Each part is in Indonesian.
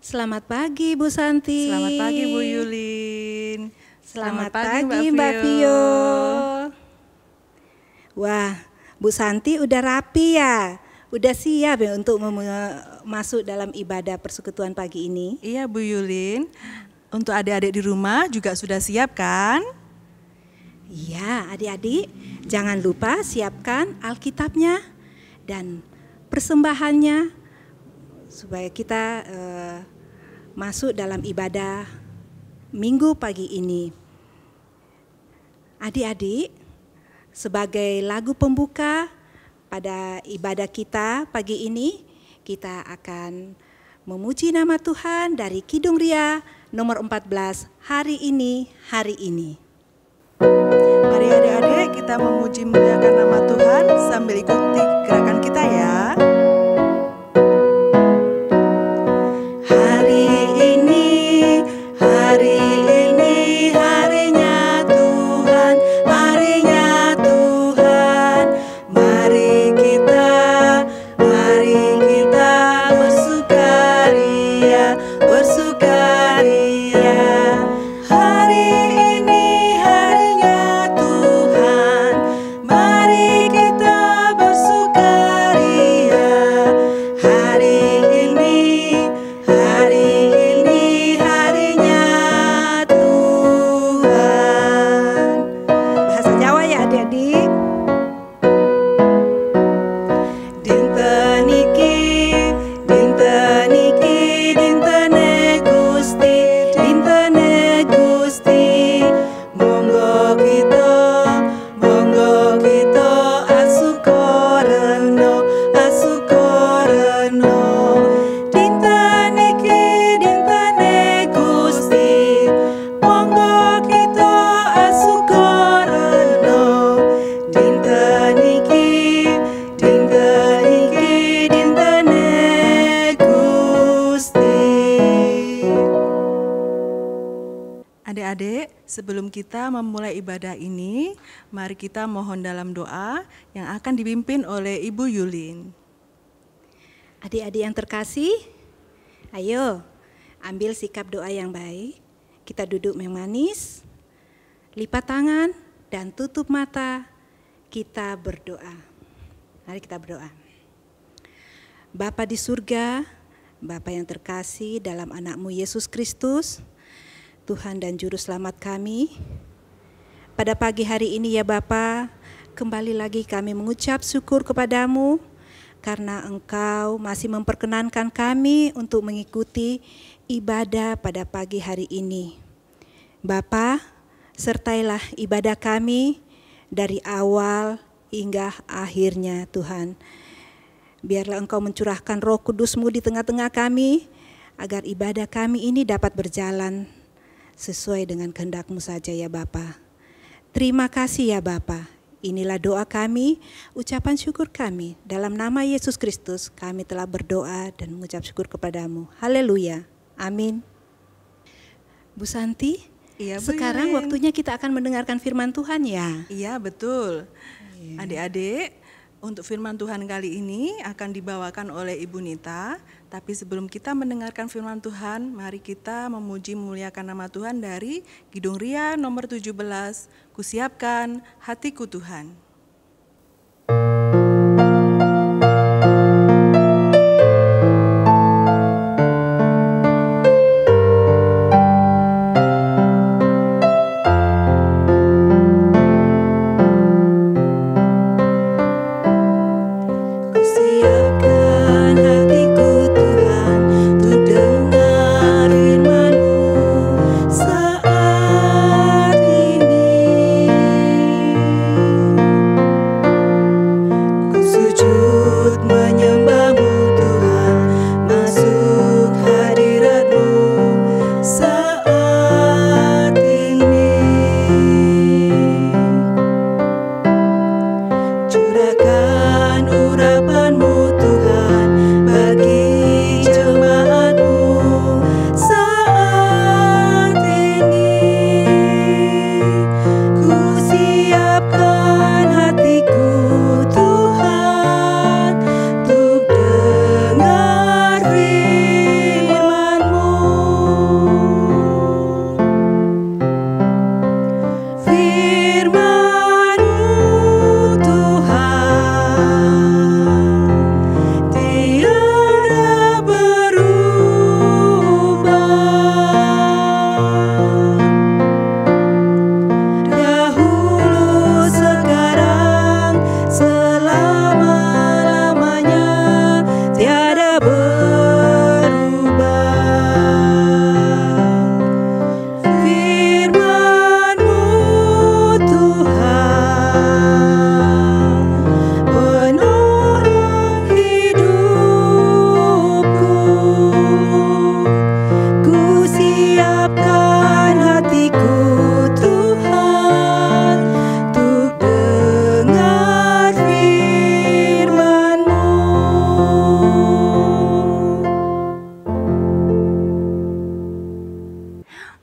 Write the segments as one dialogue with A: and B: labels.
A: Selamat pagi Bu Santi.
B: Selamat pagi Bu Yulin.
A: Selamat pagi Mbak Vio. Wah, Bu Santi udah rapi ya? Udah siap ya untuk masuk dalam ibadah persekutuan pagi ini?
B: Iya Bu Yulin. Untuk adik-adik di rumah juga sudah siap kan?
A: Iya, adik-adik jangan lupa siapkan Alkitabnya dan persembahannya supaya kita masuk dalam ibadah minggu pagi ini. Adik-adik, sebagai lagu pembuka pada ibadah kita pagi ini, kita akan memuji nama Tuhan dari Kidung Ria nomor 14, hari ini, hari ini.
B: Mari adik-adik kita memuji muliakan nama Tuhan sambil ikuti gerakan kita ya. Adik-adik, sebelum kita memulai ibadah ini, mari kita mohon dalam doa yang akan dipimpin oleh Ibu Yulin.
A: Adik-adik yang terkasih, ayo ambil sikap doa yang baik. Kita duduk yang manis, lipat tangan dan tutup mata. Kita berdoa. Mari kita berdoa. Bapa di surga, Bapa yang terkasih dalam anak-Mu Yesus Kristus, Tuhan dan Juru Selamat kami, pada pagi hari ini ya Bapa, kembali lagi kami mengucap syukur kepadamu karena Engkau masih memperkenankan kami untuk mengikuti ibadah pada pagi hari ini. Bapa, sertailah ibadah kami dari awal hingga akhirnya Tuhan. Biarlah Engkau mencurahkan Roh Kudus-Mu di tengah-tengah kami, agar ibadah kami ini dapat berjalan sesuai dengan kehendak-Mu saja ya Bapa. Terima kasih ya Bapa. Inilah doa kami, ucapan syukur kami. Dalam nama Yesus Kristus kami telah berdoa dan mengucap syukur kepadamu. Haleluya. Amin. Bu Santi,
B: Iya, Bu
A: sekarang
B: Yulin.
A: waktunya kita akan mendengarkan firman Tuhan ya.
B: Iya betul. Adik-adik, untuk firman Tuhan kali ini akan dibawakan oleh Ibu Nita. Tapi sebelum kita mendengarkan firman Tuhan, mari kita memuji muliakan nama Tuhan dari Kidung Ria nomor 17, Kusiapkan Hatiku Tuhan.
C: Saat ini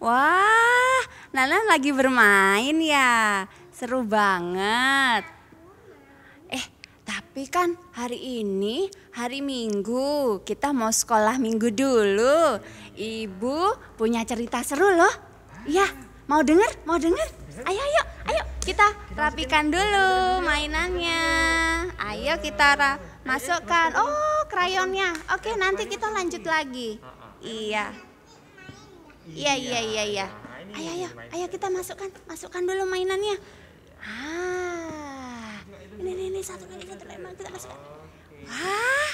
C: Wah, Nana lagi bermain ya. Seru banget. Tapi kan hari ini hari Minggu, kita mau sekolah Minggu dulu. Ibu punya cerita seru loh. Iya, mau denger? Ayo, kita rapikan dulu mainannya. Ayo kita masukkan. Oh, krayonnya. Oke, nanti kita lanjut lagi. Iya. Ayo kita masukkan dulu mainannya. Ini satu lagi kita masukkan. Wah,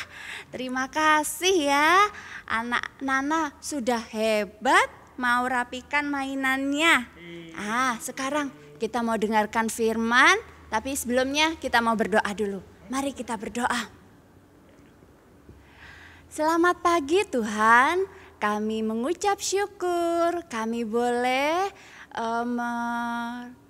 C: terima kasih ya, anak Nana sudah hebat mau rapikan mainannya. Sekarang kita mau dengarkan firman, tapi sebelumnya kita mau berdoa dulu. Mari kita berdoa. Selamat pagi Tuhan, kami mengucap syukur kami boleh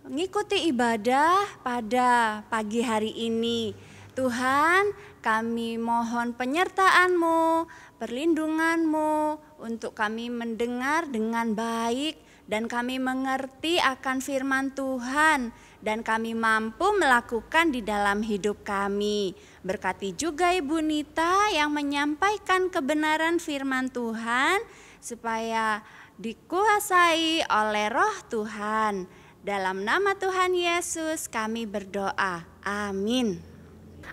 C: mengikuti ibadah pada pagi hari ini. Tuhan, kami mohon penyertaan-Mu, perlindungan-Mu untuk kami mendengar dengan baik dan kami mengerti akan firman Tuhan dan kami mampu melakukan di dalam hidup kami. Berkati juga Ibu Nita yang menyampaikan kebenaran firman Tuhan supaya dikuasai oleh Roh Tuhan. Dalam nama Tuhan Yesus kami berdoa. Amin.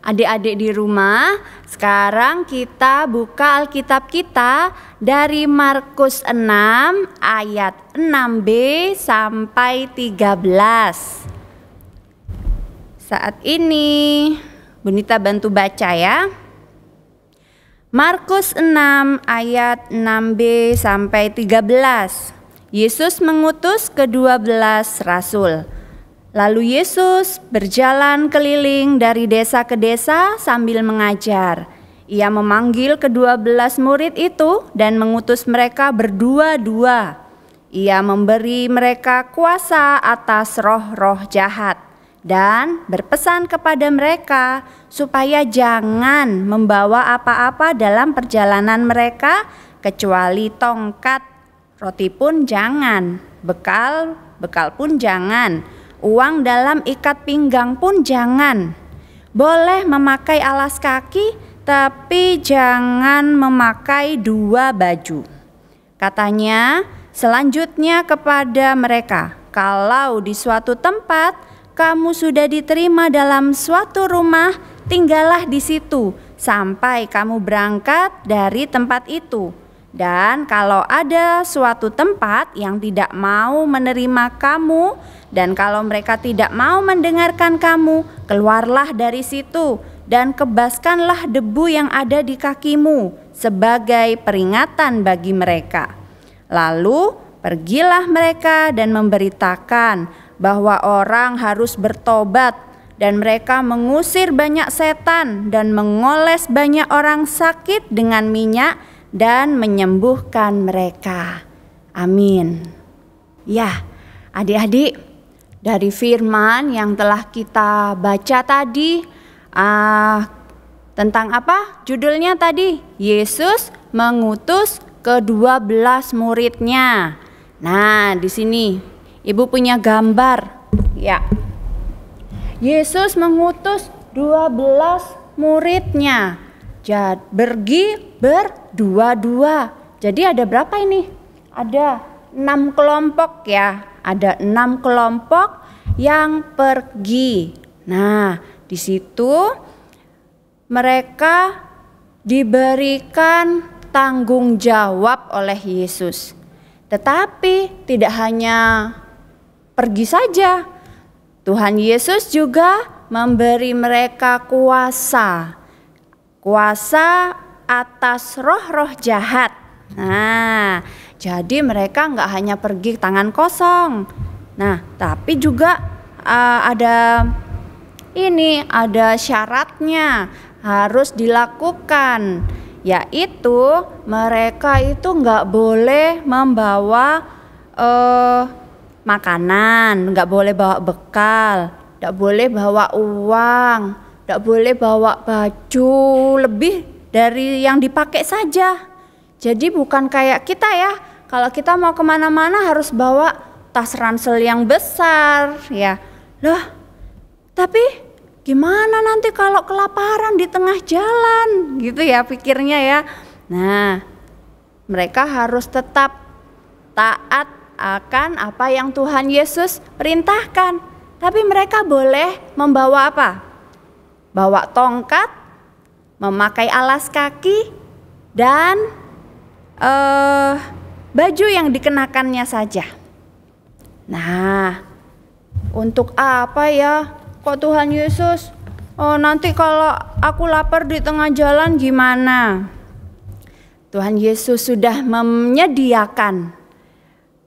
C: Adik-adik di rumah, sekarang kita buka Alkitab kita dari Markus 6 ayat 6b sampai 13. Saat ini Bunita bantu baca ya. Markus 6 ayat 6b sampai 13. Yesus mengutus ke-12 rasul. Lalu Yesus berjalan keliling dari desa ke desa sambil mengajar. Ia memanggil ke-12 murid itu dan mengutus mereka berdua-dua. Ia memberi mereka kuasa atas roh-roh jahat dan berpesan kepada mereka supaya jangan membawa apa-apa dalam perjalanan mereka kecuali tongkat, roti pun jangan, bekal pun jangan. Uang dalam ikat pinggang pun jangan. Boleh memakai alas kaki, tapi jangan memakai 2 baju. Katanya selanjutnya kepada mereka, kalau di suatu tempat kamu sudah diterima dalam suatu rumah, tinggallah di situ sampai kamu berangkat dari tempat itu. Dan kalau ada suatu tempat yang tidak mau menerima kamu, dan kalau mereka tidak mau mendengarkan kamu, keluarlah dari situ dan kebaskanlah debu yang ada di kakimu sebagai peringatan bagi mereka. Lalu pergilah mereka dan memberitakan bahwa orang harus bertobat, dan mereka mengusir banyak setan dan mengoles banyak orang sakit dengan minyak dan menyembuhkan mereka. Amin. Ya, adik-adik, dari firman yang telah kita baca tadi, tentang apa judulnya tadi? Yesus mengutus ke-12 muridnya. Nah, di sini Ibu punya gambar. Ya. Yesus mengutus 12 muridnya. Pergi berdua-dua. Jadi ada berapa ini? Ada 6 kelompok ya. Ada 6 kelompok yang pergi. Nah, di situ mereka diberikan tanggung jawab oleh Yesus. Tetapi tidak hanya pergi saja. Tuhan Yesus juga memberi mereka kuasa atas roh-roh jahat. Nah, jadi mereka nggak hanya pergi tangan kosong. Nah, tapi juga ada syaratnya harus dilakukan, yaitu mereka itu nggak boleh membawa makanan, nggak boleh bawa bekal, nggak boleh bawa uang, nggak boleh bawa baju lebih dari yang dipakai saja. Jadi bukan kayak kita ya, kalau kita mau kemana-mana harus bawa tas ransel yang besar ya. Loh, tapi gimana nanti kalau kelaparan di tengah jalan gitu ya pikirnya ya. Nah, mereka harus tetap taat akan apa yang Tuhan Yesus perintahkan. Tapi mereka boleh membawa apa? Bawa tongkat, memakai alas kaki, dan baju yang dikenakannya saja. Nah, untuk apa ya? Kok Tuhan Yesus, nanti kalau aku lapar di tengah jalan gimana? Tuhan Yesus sudah menyediakan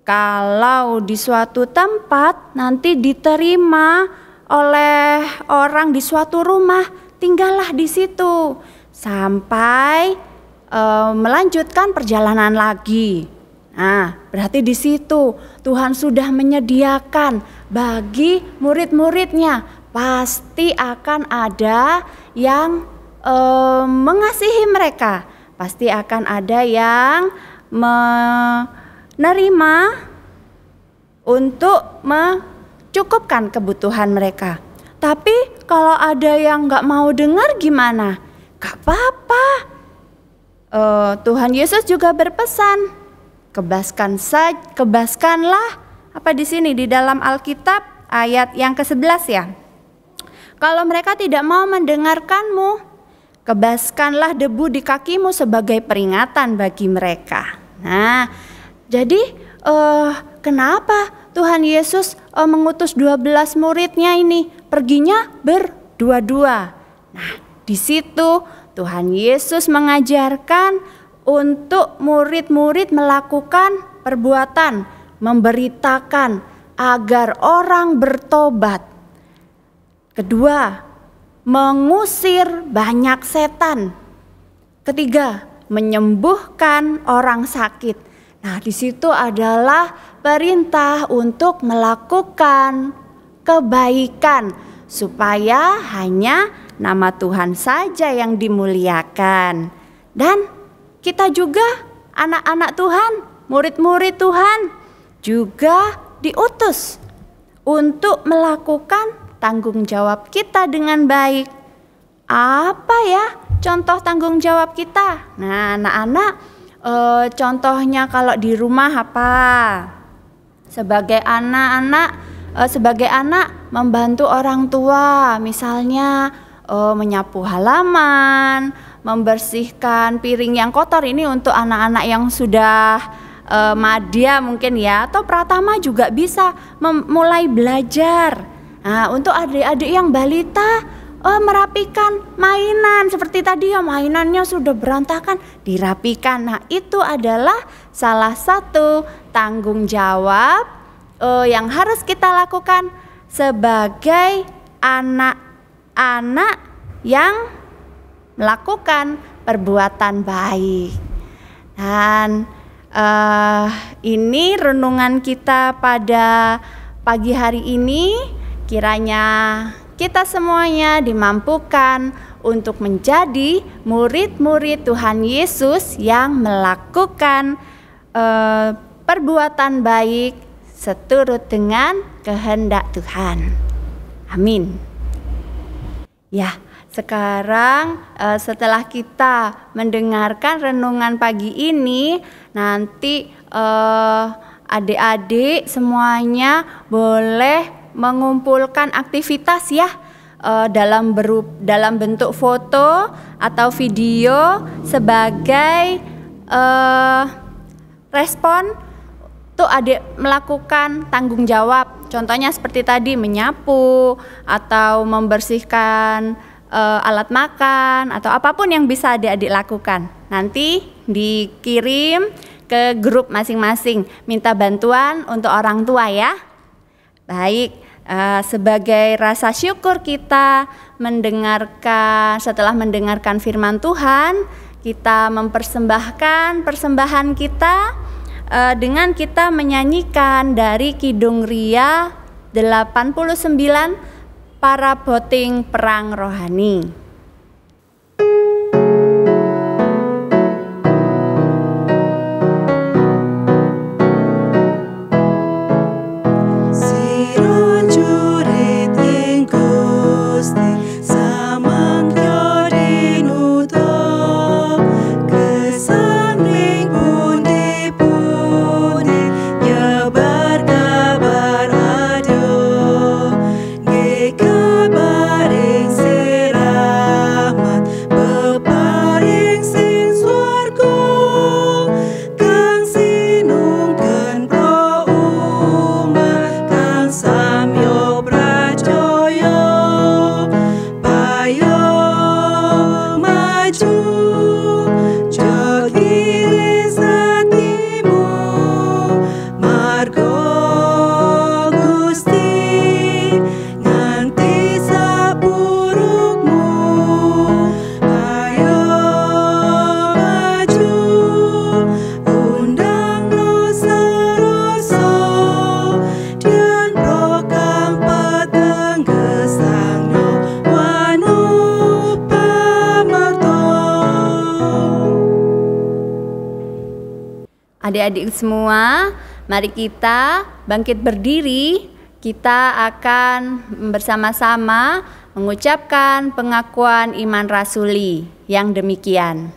C: kalau di suatu tempat nanti diterima oleh orang di suatu rumah, tinggallah di situ sampai melanjutkan perjalanan lagi. Nah, berarti di situ Tuhan sudah menyediakan bagi murid-muridnya, pasti akan ada yang mengasihi mereka, pasti akan ada yang menerima untuk mencukupkan kebutuhan mereka. Tapi kalau ada yang gak mau dengar gimana? Gak apa-apa. Tuhan Yesus juga berpesan, kebaskanlah apa di sini di dalam Alkitab ayat yang ke-11 ya. Kalau mereka tidak mau mendengarkanmu, kebaskanlah debu di kakimu sebagai peringatan bagi mereka. Nah, jadi kenapa Tuhan Yesus mengutus 12 muridnya ini perginya berdua-dua? Nah, di situ Tuhan Yesus mengajarkan untuk murid-murid melakukan perbuatan, memberitakan agar orang bertobat. Kedua, mengusir banyak setan. Ketiga, menyembuhkan orang sakit. Nah, di situ adalah perintah untuk melakukan kebaikan supaya hanya nama Tuhan saja yang dimuliakan. Dan kita juga anak-anak Tuhan, murid-murid Tuhan juga diutus untuk melakukan tanggung jawab kita dengan baik. Apa ya contoh tanggung jawab kita? Nah, anak-anak, contohnya kalau di rumah apa? Sebagai anak membantu orang tua, misalnya menyapu halaman, membersihkan piring yang kotor. Ini untuk anak-anak yang sudah madya mungkin ya, atau pratama juga bisa mulai belajar. Nah, untuk adik-adik yang balita, merapikan mainan seperti tadi ya, mainannya sudah berantakan, dirapikan. Nah, itu adalah salah satu tanggung jawab yang harus kita lakukan sebagai anak-anak yang melakukan perbuatan baik. Dan ini renungan kita pada pagi hari ini. Kiranya kita semuanya dimampukan untuk menjadi murid-murid Tuhan Yesus yang melakukan perbuatan baik seturut dengan kehendak Tuhan. Amin. Ya, sekarang setelah kita mendengarkan renungan pagi ini, nanti adik-adik semuanya boleh mengumpulkan aktivitas ya, dalam bentuk foto atau video sebagai respon untuk adik melakukan tanggung jawab. Contohnya seperti tadi menyapu atau membersihkan alat makan atau apapun yang bisa adik-adik lakukan. Nanti dikirim ke grup masing-masing, minta bantuan untuk orang tua ya. Baik, sebagai rasa syukur kita setelah mendengarkan firman Tuhan, kita mempersembahkan persembahan kita dengan kita menyanyikan dari Kidung Ria 89 Para Boting Perang Rohani. Adik-adik semua, mari kita bangkit berdiri. Kita akan bersama-sama mengucapkan pengakuan iman rasuli yang demikian.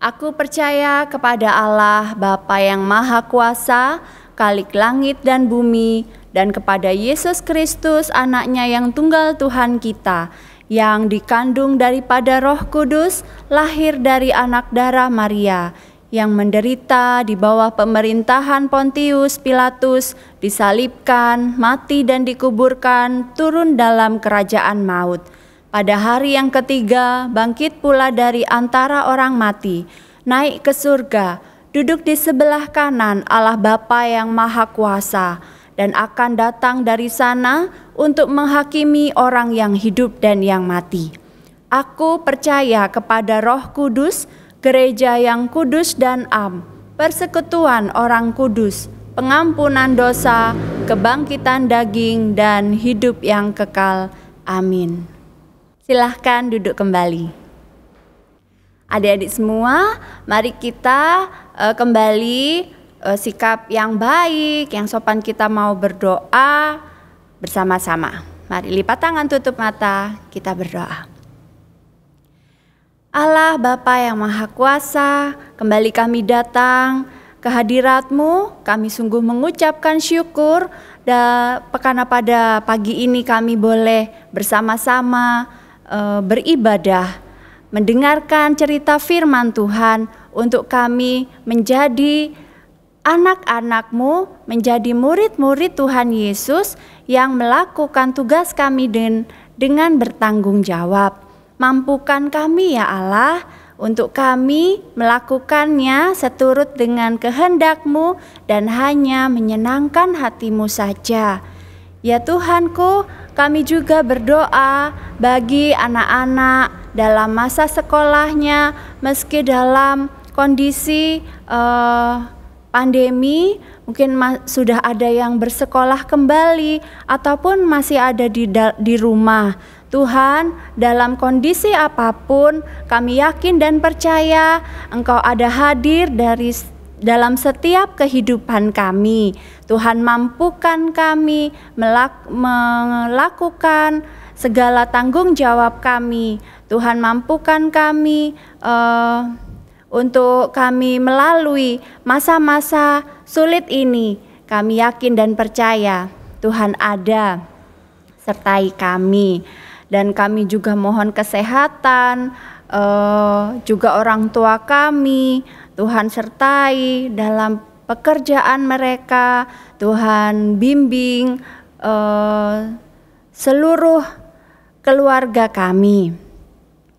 C: Aku percaya kepada Allah Bapa yang Maha Kuasa, Khalik langit dan bumi, dan kepada Yesus Kristus, Anaknya yang tunggal Tuhan kita, yang dikandung daripada Roh Kudus, lahir dari anak darah Maria, yang menderita di bawah pemerintahan Pontius Pilatus, disalibkan, mati dan dikuburkan, turun dalam kerajaan maut. Pada hari yang ketiga, bangkit pula dari antara orang mati, naik ke surga, duduk di sebelah kanan Allah Bapa yang Maha Kuasa, dan akan datang dari sana untuk menghakimi orang yang hidup dan yang mati. Aku percaya kepada Roh Kudus, gereja yang kudus dan am, persekutuan orang kudus, pengampunan dosa, kebangkitan daging, dan hidup yang kekal. Amin. Silahkan duduk kembali. Adik-adik semua, mari kita kembali sikap yang baik, yang sopan, kita mau berdoa bersama-sama. Mari lipat tangan, tutup mata, kita berdoa. Allah Bapa yang Maha Kuasa, kembali kami datang ke hadirat-Mu. Kami sungguh mengucapkan syukur karena pada pagi ini kami boleh bersama-sama beribadah, mendengarkan cerita firman Tuhan untuk kami menjadi anak-anak-Mu, menjadi murid-murid Tuhan Yesus yang melakukan tugas kami dengan bertanggung jawab. Mampukan kami ya Allah, untuk kami melakukannya seturut dengan kehendak-Mu dan hanya menyenangkan hati-Mu saja. Ya Tuhanku, kami juga berdoa bagi anak-anak dalam masa sekolahnya, meski dalam kondisi pandemi, mungkin sudah ada yang bersekolah kembali ataupun masih ada di rumah. Tuhan, dalam kondisi apapun, kami yakin dan percaya Engkau ada hadir dalam setiap kehidupan kami. Tuhan, mampukan kami melakukan segala tanggung jawab kami. Tuhan, mampukan kami untuk kami melalui masa-masa sulit ini. Kami yakin dan percaya Tuhan ada sertai kami. Dan kami juga mohon kesehatan, juga orang tua kami, Tuhan sertai dalam pekerjaan mereka. Tuhan bimbing seluruh keluarga kami.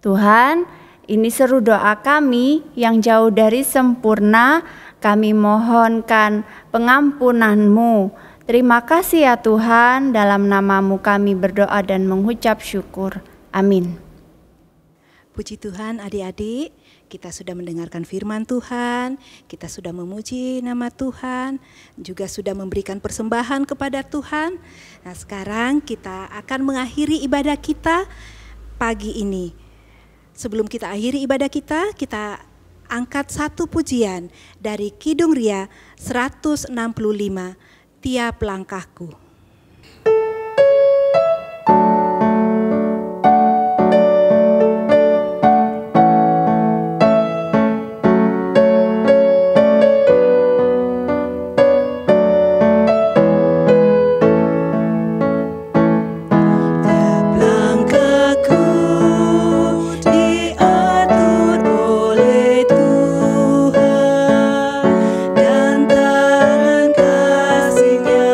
C: Tuhan, ini seru doa kami yang jauh dari sempurna, kami mohonkan pengampunan-Mu. Terima kasih ya Tuhan, dalam nama-Mu kami berdoa dan mengucap syukur. Amin.
A: Puji Tuhan, adik-adik, kita sudah mendengarkan firman Tuhan, kita sudah memuji nama Tuhan, juga sudah memberikan persembahan kepada Tuhan. Nah, sekarang kita akan mengakhiri ibadah kita pagi ini. Sebelum kita akhiri ibadah kita angkat satu pujian dari Kidung Ria 165, Tiap Langkahku.
B: Dan tangan kasih-Nya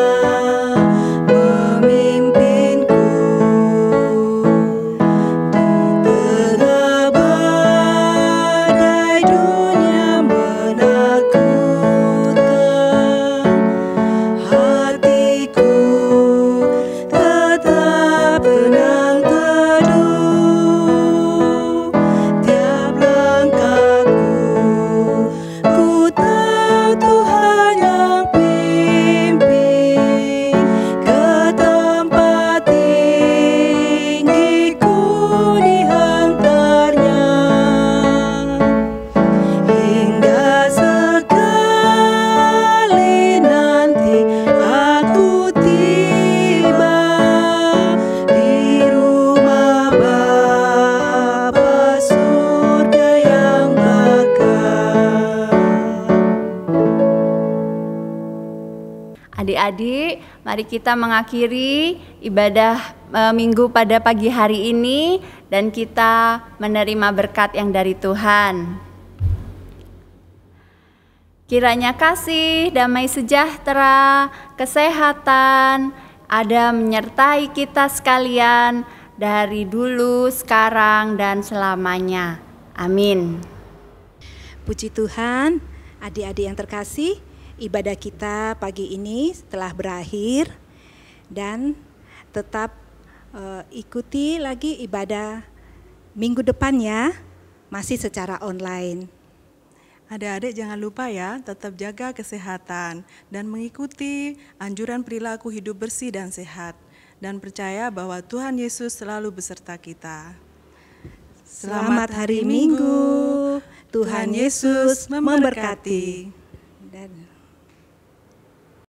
C: Adik-adik, mari kita mengakhiri ibadah minggu pada pagi hari ini dan kita menerima berkat yang dari Tuhan. Kiranya kasih, damai sejahtera, kesehatan ada menyertai kita sekalian dari dulu, sekarang, dan selamanya. Amin.
A: Puji Tuhan, adik-adik yang terkasih, ibadah kita pagi ini telah berakhir dan tetap ikuti lagi ibadah minggu depan ya, masih secara online.
B: Adik-adik jangan lupa ya, tetap jaga kesehatan dan mengikuti anjuran perilaku hidup bersih dan sehat. Dan percaya bahwa Tuhan Yesus selalu beserta kita.
A: Selamat hari Minggu, Tuhan Yesus memberkati. Dan